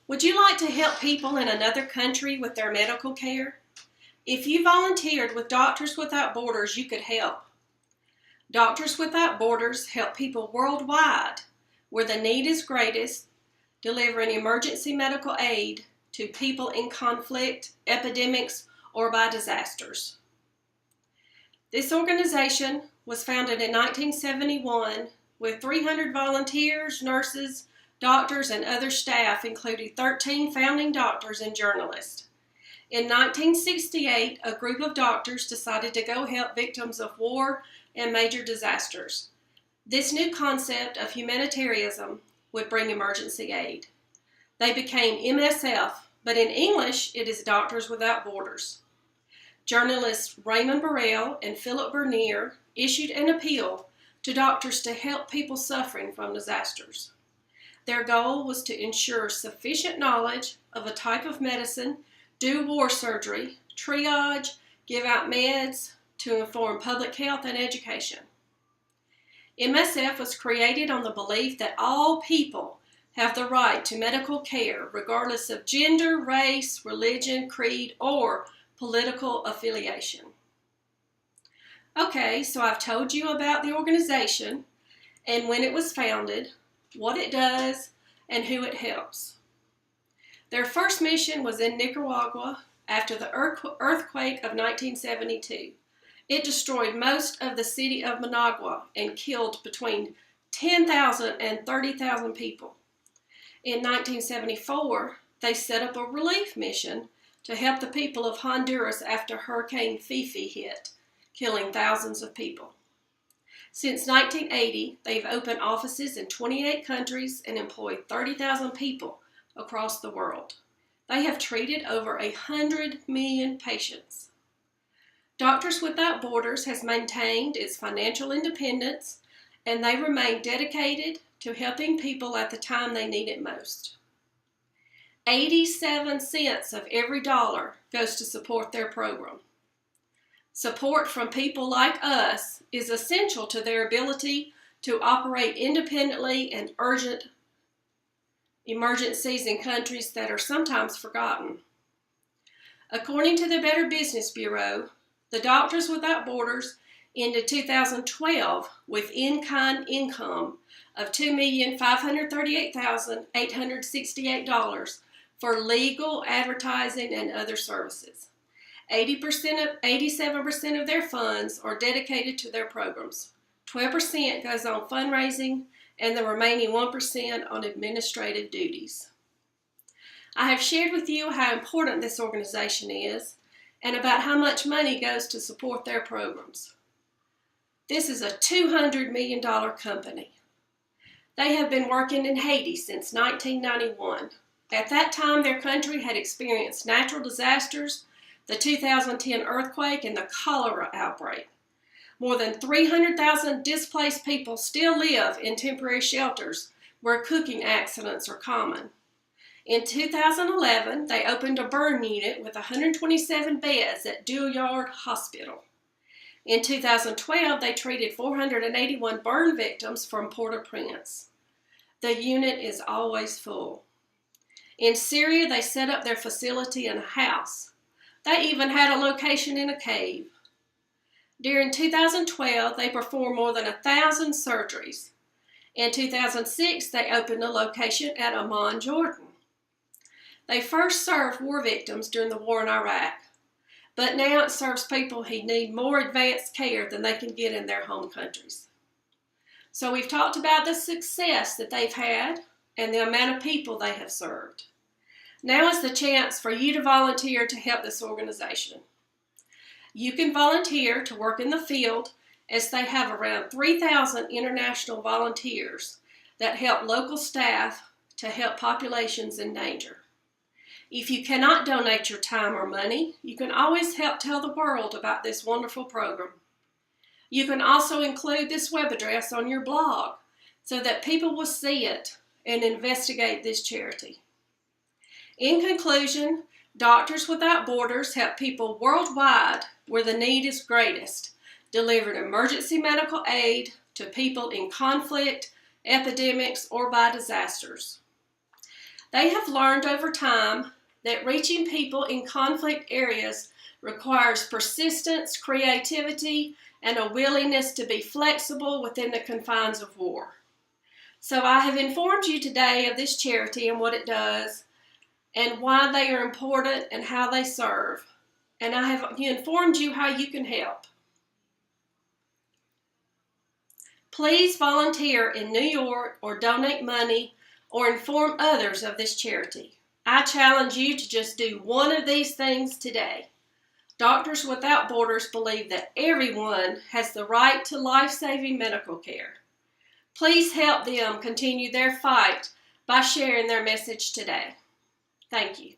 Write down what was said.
Would you like to help people in another country with their medical care? If you volunteered with Doctors Without Borders, you could help. Doctors Without Borders help people worldwide where the need is greatest, delivering emergency medical aid to people in conflict, epidemics, or by disasters. This organization was founded in 1971 with 300 volunteers, nurses, doctors, and other staff, including 13 founding doctors and journalists. In 1968, a group of doctors decided to go help victims of war and major disasters. This new concept of humanitarianism would bring emergency aid. They became MSF, but in English it is Doctors Without Borders. Journalists Raymond Burrell and Philip Bernier issued an appeal to doctors to help people suffering from disasters. Their goal was to ensure sufficient knowledge of a type of medicine, do war surgery, triage, give out meds, to inform public health and education. MSF was created on the belief that all people have the right to medical care regardless of gender, race, religion, creed, or political affiliation. Okay, so I've told you about the organization and when it was founded, what it does, and who it helps. Their first mission was in Nicaragua after the earthquake of 1972. It destroyed most of the city of Managua and killed between 10,000 and 30,000 people. In 1974, they set up a relief mission to help the people of Honduras after Hurricane Fifi hit, killing thousands of people. Since 1980, they've opened offices in 28 countries and employed 30,000 people across the world. They have treated over 100 million patients. Doctors Without Borders has maintained its financial independence, and they remain dedicated to helping people at the time they need it most. 87 cents of every dollar goes to support their program. Support from people like us is essential to their ability to operate independently in urgent emergencies in countries that are sometimes forgotten. According to the Better Business Bureau, the Doctors Without Borders ended 2012 with in-kind income of $2,538,868 for legal, advertising, and other services. 87% of their funds are dedicated to their programs. 12% goes on fundraising, and the remaining 1% on administrative duties. I have shared with you how important this organization is and about how much money goes to support their programs. This is a $200 million company. They have been working in Haiti since 1991. At that time, their country had experienced natural disasters, the 2010 earthquake, and the cholera outbreak. More than 300,000 displaced people still live in temporary shelters where cooking accidents are common. In 2011, they opened a burn unit with 127 beds at Douillard Hospital. In 2012, they treated 481 burn victims from Port-au-Prince. The unit is always full. In Syria, they set up their facility in a house. They even had a location in a cave. During 2012, they performed more than 1,000 surgeries. In 2006, they opened a location at Amman, Jordan. They first served war victims during the war in Iraq, but now it serves people who need more advanced care than they can get in their home countries. So we've talked about the success that they've had and the amount of people they have served. Now is the chance for you to volunteer to help this organization. You can volunteer to work in the field as they have around 3,000 international volunteers that help local staff to help populations in danger. If you cannot donate your time or money, you can always help tell the world about this wonderful program. You can also include this web address on your blog so that people will see it and investigate this charity. In conclusion, Doctors Without Borders help people worldwide where the need is greatest, delivering emergency medical aid to people in conflict, epidemics, or by disasters. They have learned over time that reaching people in conflict areas requires persistence, creativity, and a willingness to be flexible within the confines of war. So I have informed you today of this charity and what it does, and why they are important and how they serve. And I have informed you how you can help. Please volunteer in New York or donate money or inform others of this charity. I challenge you to just do one of these things today. Doctors Without Borders believe that everyone has the right to life-saving medical care. Please help them continue their fight by sharing their message today. Thank you.